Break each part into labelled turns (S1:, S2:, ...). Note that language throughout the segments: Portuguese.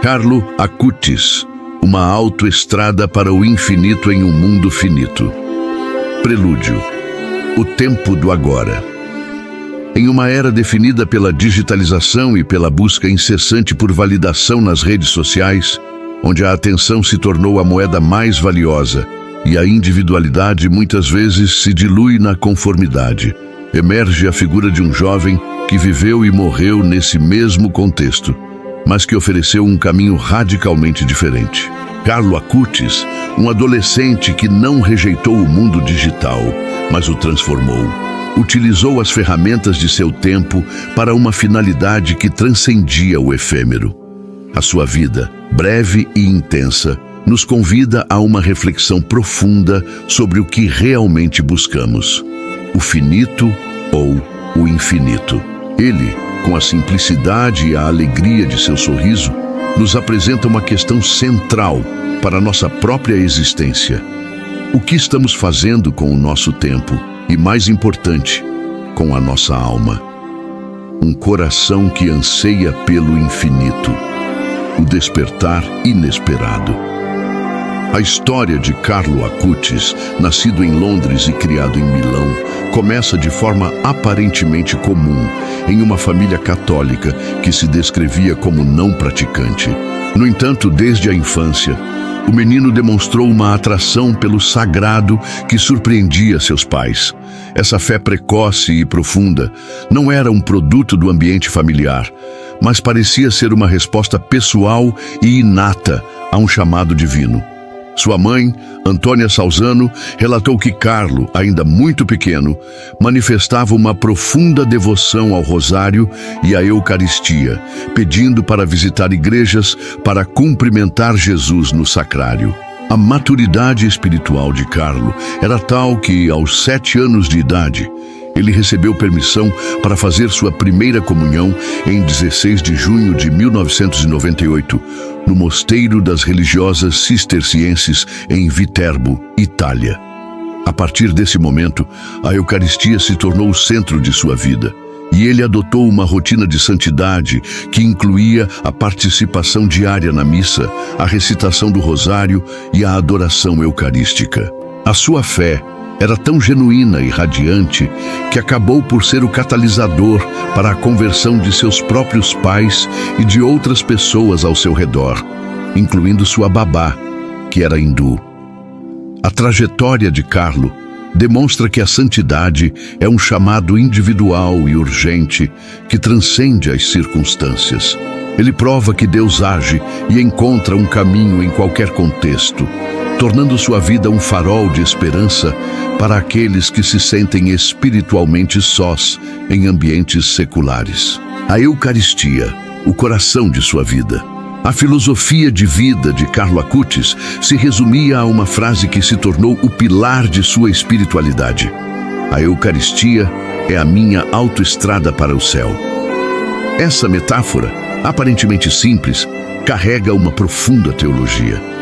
S1: Carlo Acutis, uma autoestrada para o infinito em um mundo finito. Prelúdio. O tempo do agora. Em uma era definida pela digitalização e pela busca incessante por validação nas redes sociais, onde a atenção se tornou a moeda mais valiosa e a individualidade muitas vezes se dilui na conformidade, emerge a figura de um jovem que viveu e morreu nesse mesmo contexto, mas que ofereceu um caminho radicalmente diferente. Carlo Acutis, um adolescente que não rejeitou o mundo digital, mas o transformou. Utilizou as ferramentas de seu tempo para uma finalidade que transcendia o efêmero. A sua vida, breve e intensa, nos convida a uma reflexão profunda sobre o que realmente buscamos: o finito ou o infinito. Ele, com a simplicidade e a alegria de seu sorriso, nos apresenta uma questão central para a nossa própria existência. O que estamos fazendo com o nosso tempo e, mais importante, com a nossa alma? Um coração que anseia pelo infinito. O despertar inesperado. A história de Carlo Acutis, nascido em Londres e criado em Milão, começa de forma aparentemente comum, em uma família católica que se descrevia como não praticante. No entanto, desde a infância, o menino demonstrou uma atração pelo sagrado que surpreendia seus pais. Essa fé precoce e profunda não era um produto do ambiente familiar, mas parecia ser uma resposta pessoal e inata a um chamado divino. Sua mãe, Antônia Salzano, relatou que Carlo, ainda muito pequeno, manifestava uma profunda devoção ao rosário e à Eucaristia, pedindo para visitar igrejas para cumprimentar Jesus no sacrário. A maturidade espiritual de Carlo era tal que, aos 7 anos de idade, ele recebeu permissão para fazer sua primeira comunhão em 16 de junho de 1998, no Mosteiro das Religiosas Cistercienses em Viterbo, Itália. A partir desse momento, a Eucaristia se tornou o centro de sua vida, e ele adotou uma rotina de santidade que incluía a participação diária na missa, a recitação do rosário e a adoração eucarística. A sua fé era tão genuína e radiante que acabou por ser o catalisador para a conversão de seus próprios pais e de outras pessoas ao seu redor, incluindo sua babá, que era hindu. A trajetória de Carlo demonstra que a santidade é um chamado individual e urgente que transcende as circunstâncias. Ele prova que Deus age e encontra um caminho em qualquer contexto, tornando sua vida um farol de esperança para aqueles que se sentem espiritualmente sós em ambientes seculares. A Eucaristia, o coração de sua vida. A filosofia de vida de Carlo Acutis se resumia a uma frase que se tornou o pilar de sua espiritualidade: a Eucaristia é a minha autoestrada para o céu. Essa metáfora, aparentemente simples, carrega uma profunda teologia.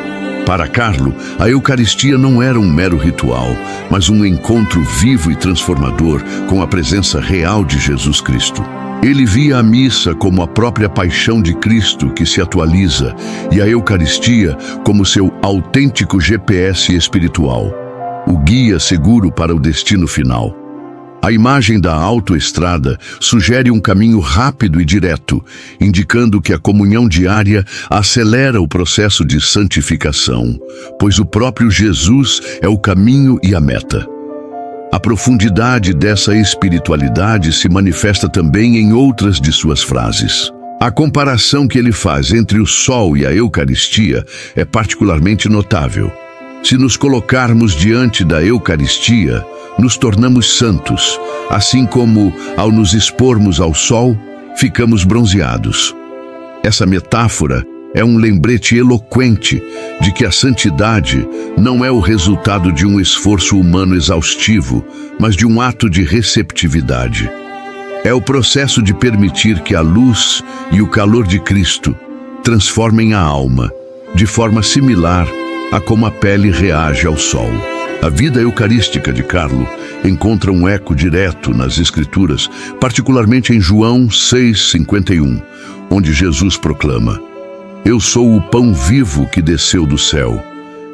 S1: Para Carlo, a Eucaristia não era um mero ritual, mas um encontro vivo e transformador com a presença real de Jesus Cristo. Ele via a missa como a própria paixão de Cristo que se atualiza e a Eucaristia como seu autêntico GPS espiritual, o guia seguro para o destino final. A imagem da autoestrada sugere um caminho rápido e direto, indicando que a comunhão diária acelera o processo de santificação, pois o próprio Jesus é o caminho e a meta. A profundidade dessa espiritualidade se manifesta também em outras de suas frases. A comparação que ele faz entre o sol e a Eucaristia é particularmente notável. Se nos colocarmos diante da Eucaristia, nos tornamos santos, assim como, ao nos expormos ao sol, ficamos bronzeados. Essa metáfora é um lembrete eloquente de que a santidade não é o resultado de um esforço humano exaustivo, mas de um ato de receptividade. É o processo de permitir que a luz e o calor de Cristo transformem a alma, de forma similar a como a pele reage ao sol. A vida eucarística de Carlo encontra um eco direto nas Escrituras, particularmente em João 6,51, onde Jesus proclama: Eu sou o pão vivo que desceu do céu.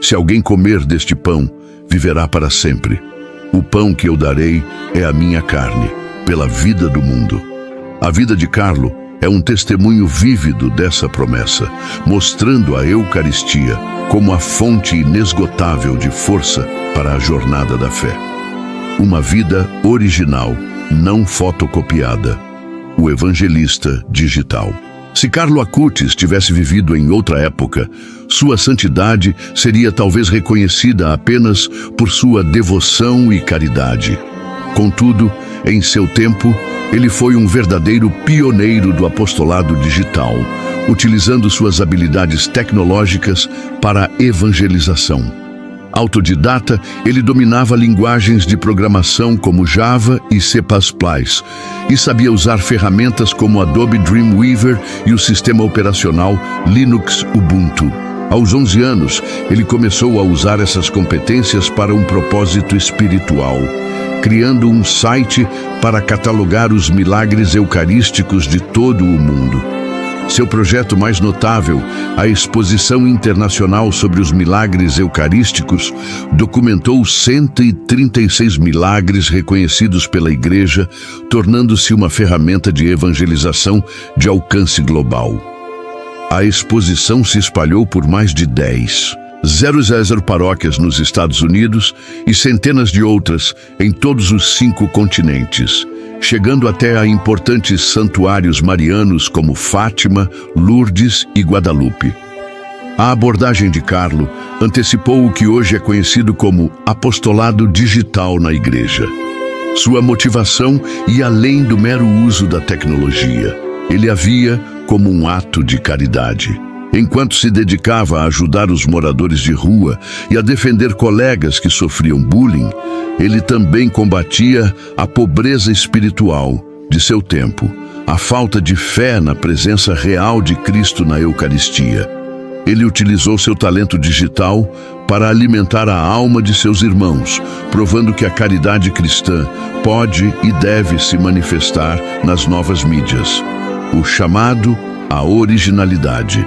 S1: Se alguém comer deste pão, viverá para sempre. O pão que eu darei é a minha carne, pela vida do mundo. A vida de Carlo é um testemunho vívido dessa promessa, mostrando a Eucaristia como a fonte inesgotável de força para a jornada da fé. Uma vida original, não fotocopiada. O evangelista digital. Se Carlo Acutis tivesse vivido em outra época, sua santidade seria talvez reconhecida apenas por sua devoção e caridade. Contudo, em seu tempo, ele foi um verdadeiro pioneiro do apostolado digital, utilizando suas habilidades tecnológicas para a evangelização. Autodidata, ele dominava linguagens de programação como Java e C++, e sabia usar ferramentas como Adobe Dreamweaver e o sistema operacional Linux Ubuntu. Aos 11 anos, ele começou a usar essas competências para um propósito espiritual, criando um site para catalogar os milagres eucarísticos de todo o mundo. Seu projeto mais notável, a Exposição Internacional sobre os Milagres Eucarísticos, documentou 136 milagres reconhecidos pela Igreja, tornando-se uma ferramenta de evangelização de alcance global. A exposição se espalhou por mais de 10 paróquias nos Estados Unidos e centenas de outras em todos os 5 continentes, chegando até a importantes santuários marianos como Fátima, Lourdes e Guadalupe. A abordagem de Carlo antecipou o que hoje é conhecido como apostolado digital na Igreja. Sua motivação ia além do mero uso da tecnologia. Ele a via como um ato de caridade. Enquanto se dedicava a ajudar os moradores de rua e a defender colegas que sofriam bullying, ele também combatia a pobreza espiritual de seu tempo, a falta de fé na presença real de Cristo na Eucaristia. Ele utilizou seu talento digital para alimentar a alma de seus irmãos, provando que a caridade cristã pode e deve se manifestar nas novas mídias. O chamado à originalidade.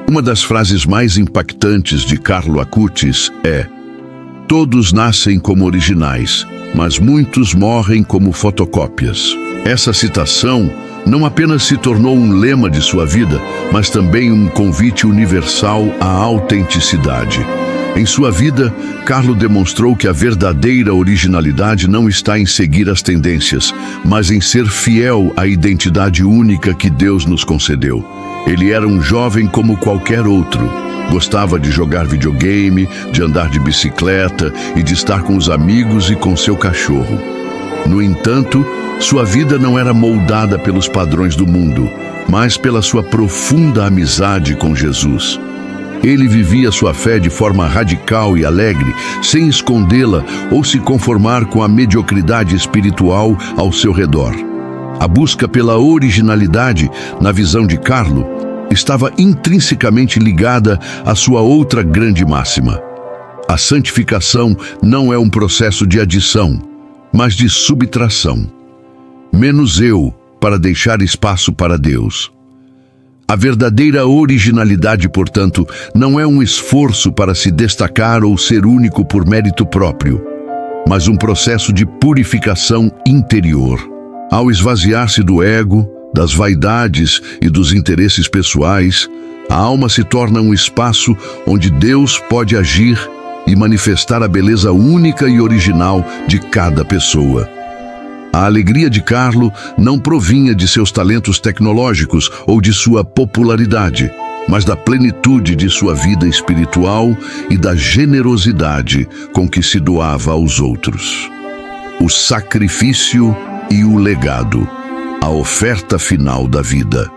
S1: Uma das frases mais impactantes de Carlo Acutis é: todos nascem como originais, mas muitos morrem como fotocópias. Essa citação não apenas se tornou um lema de sua vida, mas também um convite universal à autenticidade. Em sua vida, Carlo demonstrou que a verdadeira originalidade não está em seguir as tendências, mas em ser fiel à identidade única que Deus nos concedeu. Ele era um jovem como qualquer outro. Gostava de jogar videogame, de andar de bicicleta e de estar com os amigos e com seu cachorro. No entanto, sua vida não era moldada pelos padrões do mundo, mas pela sua profunda amizade com Jesus. Ele vivia sua fé de forma radical e alegre, sem escondê-la ou se conformar com a mediocridade espiritual ao seu redor. A busca pela originalidade, na visão de Carlo, estava intrinsecamente ligada à sua outra grande máxima. A santificação não é um processo de adição, mas de subtração. Menos eu, para deixar espaço para Deus. A verdadeira originalidade, portanto, não é um esforço para se destacar ou ser único por mérito próprio, mas um processo de purificação interior. Ao esvaziar-se do ego, das vaidades e dos interesses pessoais, a alma se torna um espaço onde Deus pode agir e manifestar a beleza única e original de cada pessoa. A alegria de Carlo não provinha de seus talentos tecnológicos ou de sua popularidade, mas da plenitude de sua vida espiritual e da generosidade com que se doava aos outros. O sacrifício e o legado, a oferta final da vida.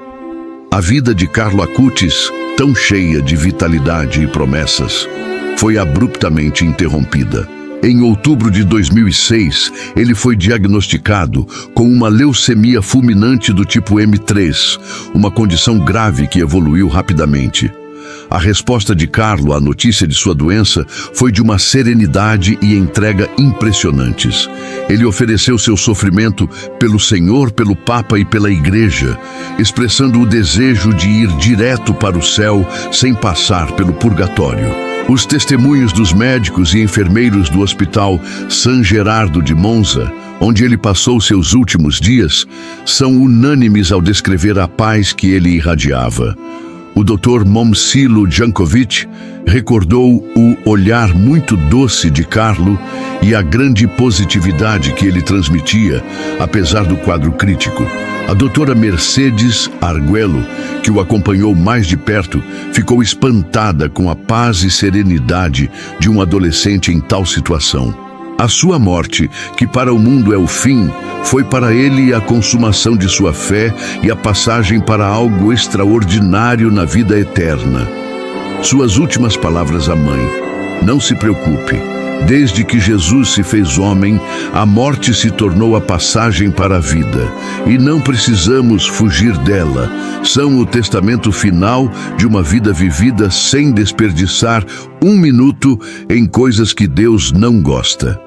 S1: A vida de Carlo Acutis, tão cheia de vitalidade e promessas, foi abruptamente interrompida. Em outubro de 2006, ele foi diagnosticado com uma leucemia fulminante do tipo M3, uma condição grave que evoluiu rapidamente. A resposta de Carlo à notícia de sua doença foi de uma serenidade e entrega impressionantes. Ele ofereceu seu sofrimento pelo Senhor, pelo Papa e pela Igreja, expressando o desejo de ir direto para o céu sem passar pelo purgatório. Os testemunhos dos médicos e enfermeiros do Hospital San Gerardo de Monza, onde ele passou seus últimos dias, são unânimes ao descrever a paz que ele irradiava. O Dr. Momcilo Jankovic recordou o olhar muito doce de Carlo e a grande positividade que ele transmitia, apesar do quadro crítico. A doutora Mercedes Arguello, que o acompanhou mais de perto, ficou espantada com a paz e serenidade de um adolescente em tal situação. A sua morte, que para o mundo é o fim, foi para ele a consumação de sua fé e a passagem para algo extraordinário na vida eterna. Suas últimas palavras à mãe: não se preocupe, desde que Jesus se fez homem, a morte se tornou a passagem para a vida, e não precisamos fugir dela. São o testamento final de uma vida vivida sem desperdiçar um minuto em coisas que Deus não gosta.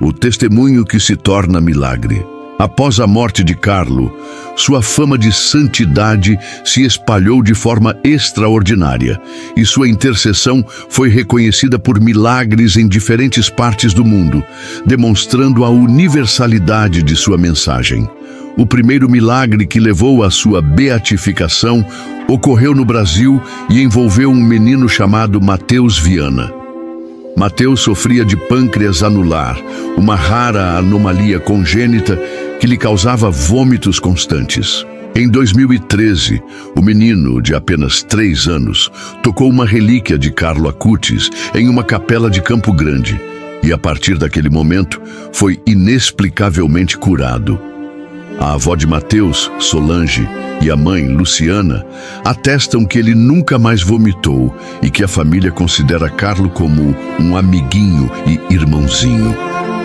S1: O testemunho que se torna milagre. Após a morte de Carlo, sua fama de santidade se espalhou de forma extraordinária e sua intercessão foi reconhecida por milagres em diferentes partes do mundo, demonstrando a universalidade de sua mensagem. O primeiro milagre que levou à sua beatificação ocorreu no Brasil e envolveu um menino chamado Mateus Viana. Mateus sofria de pâncreas anular, uma rara anomalia congênita que lhe causava vômitos constantes. Em 2013, o menino, de apenas 3 anos, tocou uma relíquia de Carlo Acutis em uma capela de Campo Grande e, a partir daquele momento, foi inexplicavelmente curado. A avó de Mateus, Solange, e a mãe, Luciana, atestam que ele nunca mais vomitou e que a família considera Carlo como um amiguinho e irmãozinho.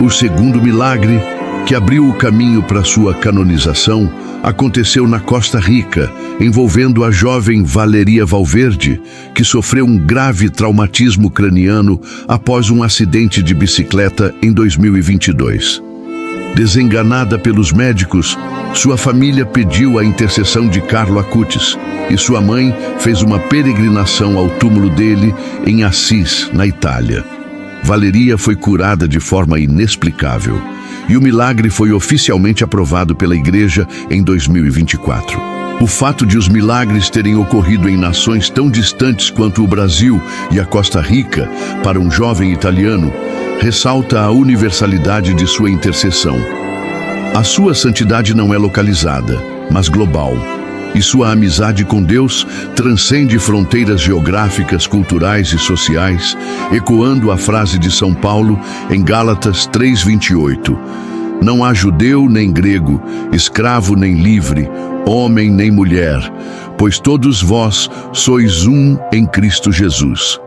S1: O segundo milagre, que abriu o caminho para sua canonização, aconteceu na Costa Rica, envolvendo a jovem Valeria Valverde, que sofreu um grave traumatismo craniano após um acidente de bicicleta em 2022. Desenganada pelos médicos, sua família pediu a intercessão de Carlo Acutis e sua mãe fez uma peregrinação ao túmulo dele em Assis, na Itália. Valeria foi curada de forma inexplicável e o milagre foi oficialmente aprovado pela Igreja em 2024. O fato de os milagres terem ocorrido em nações tão distantes quanto o Brasil e a Costa Rica, para um jovem italiano, ressalta a universalidade de sua intercessão. A sua santidade não é localizada, mas global, e sua amizade com Deus transcende fronteiras geográficas, culturais e sociais, ecoando a frase de São Paulo em Gálatas 3:28. Não há judeu nem grego, escravo nem livre, homem nem mulher, pois todos vós sois um em Cristo Jesus.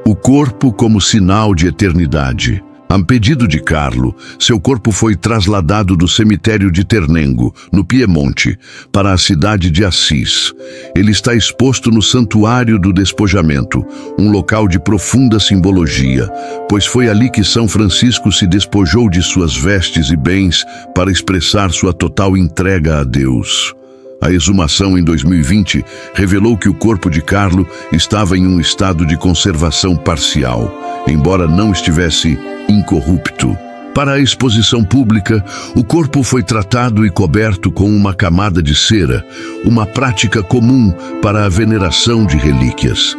S1: O corpo como sinal de eternidade. A pedido de Carlo, seu corpo foi trasladado do cemitério de Ternengo, no Piemonte, para a cidade de Assis. Ele está exposto no Santuário do Despojamento, um local de profunda simbologia, pois foi ali que São Francisco se despojou de suas vestes e bens para expressar sua total entrega a Deus. A exumação em 2020 revelou que o corpo de Carlo estava em um estado de conservação parcial, embora não estivesse incorrupto. Para a exposição pública, o corpo foi tratado e coberto com uma camada de cera, uma prática comum para a veneração de relíquias.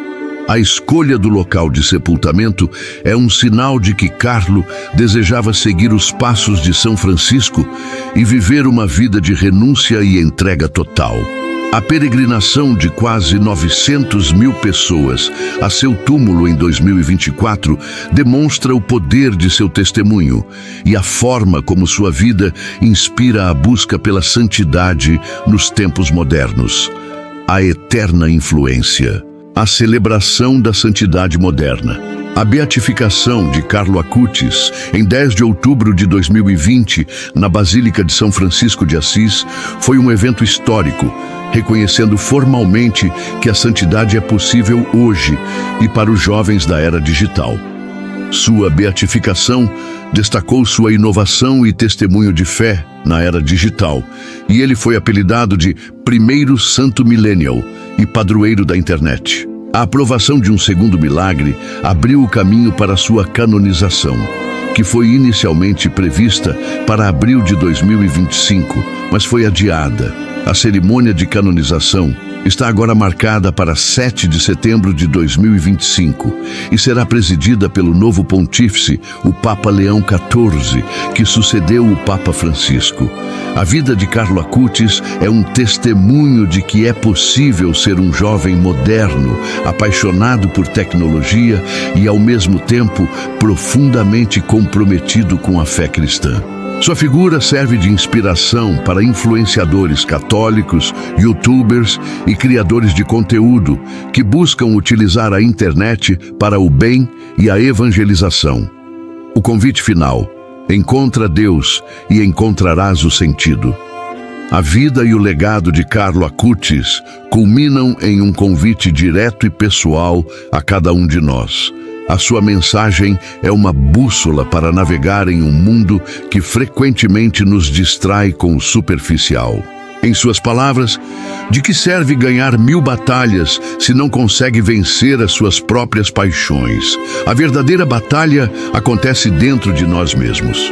S1: A escolha do local de sepultamento é um sinal de que Carlo desejava seguir os passos de São Francisco e viver uma vida de renúncia e entrega total. A peregrinação de quase 900.000 pessoas a seu túmulo em 2024 demonstra o poder de seu testemunho e a forma como sua vida inspira a busca pela santidade nos tempos modernos. A eterna influência. a celebração da santidade moderna. A beatificação de Carlo Acutis, em 10 de outubro de 2020, na Basílica de São Francisco de Assis, foi um evento histórico, reconhecendo formalmente que a santidade é possível hoje e para os jovens da era digital. Sua beatificação destacou sua inovação e testemunho de fé na era digital, e ele foi apelidado de Primeiro Santo Millennial e Padroeiro da Internet. A aprovação de um segundo milagre abriu o caminho para sua canonização, que foi inicialmente prevista para abril de 2025, mas foi adiada. A cerimônia de canonização está agora marcada para 7 de setembro de 2025 e será presidida pelo novo pontífice, o Papa Leão XIV, que sucedeu o Papa Francisco. A vida de Carlo Acutis é um testemunho de que é possível ser um jovem moderno, apaixonado por tecnologia e, ao mesmo tempo, profundamente comprometido com a fé cristã. Sua figura serve de inspiração para influenciadores católicos, youtubers e criadores de conteúdo que buscam utilizar a internet para o bem e a evangelização. O convite final: encontra Deus e encontrarás o sentido. A vida e o legado de Carlo Acutis culminam em um convite direto e pessoal a cada um de nós. A sua mensagem é uma bússola para navegar em um mundo que frequentemente nos distrai com o superficial. Em suas palavras, de que serve ganhar 1000 batalhas se não consegue vencer as suas próprias paixões? A verdadeira batalha acontece dentro de nós mesmos.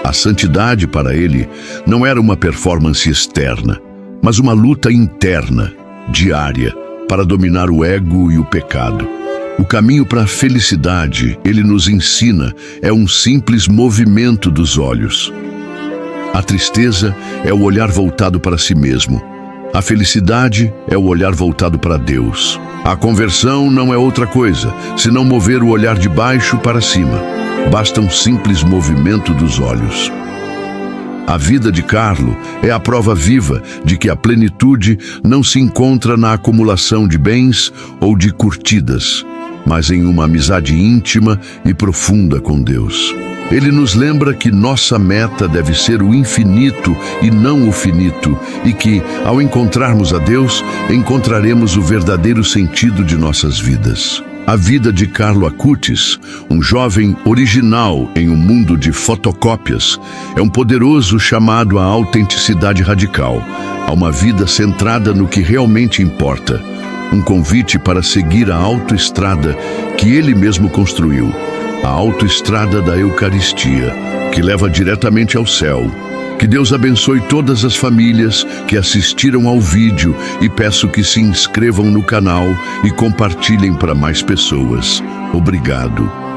S1: A santidade para ele não era uma performance externa, mas uma luta interna, diária, para dominar o ego e o pecado. O caminho para a felicidade, ele nos ensina, é um simples movimento dos olhos. A tristeza é o olhar voltado para si mesmo. A felicidade é o olhar voltado para Deus. A conversão não é outra coisa, senão mover o olhar de baixo para cima. Basta um simples movimento dos olhos. A vida de Carlo é a prova viva de que a plenitude não se encontra na acumulação de bens ou de curtidas, mas em uma amizade íntima e profunda com Deus. Ele nos lembra que nossa meta deve ser o infinito e não o finito, e que, ao encontrarmos a Deus, encontraremos o verdadeiro sentido de nossas vidas. A vida de Carlo Acutis, um jovem original em um mundo de fotocópias, é um poderoso chamado à autenticidade radical, a uma vida centrada no que realmente importa. Um convite para seguir a autoestrada que ele mesmo construiu, a autoestrada da Eucaristia, que leva diretamente ao céu. Que Deus abençoe todas as famílias que assistiram ao vídeo e peço que se inscrevam no canal e compartilhem para mais pessoas. Obrigado.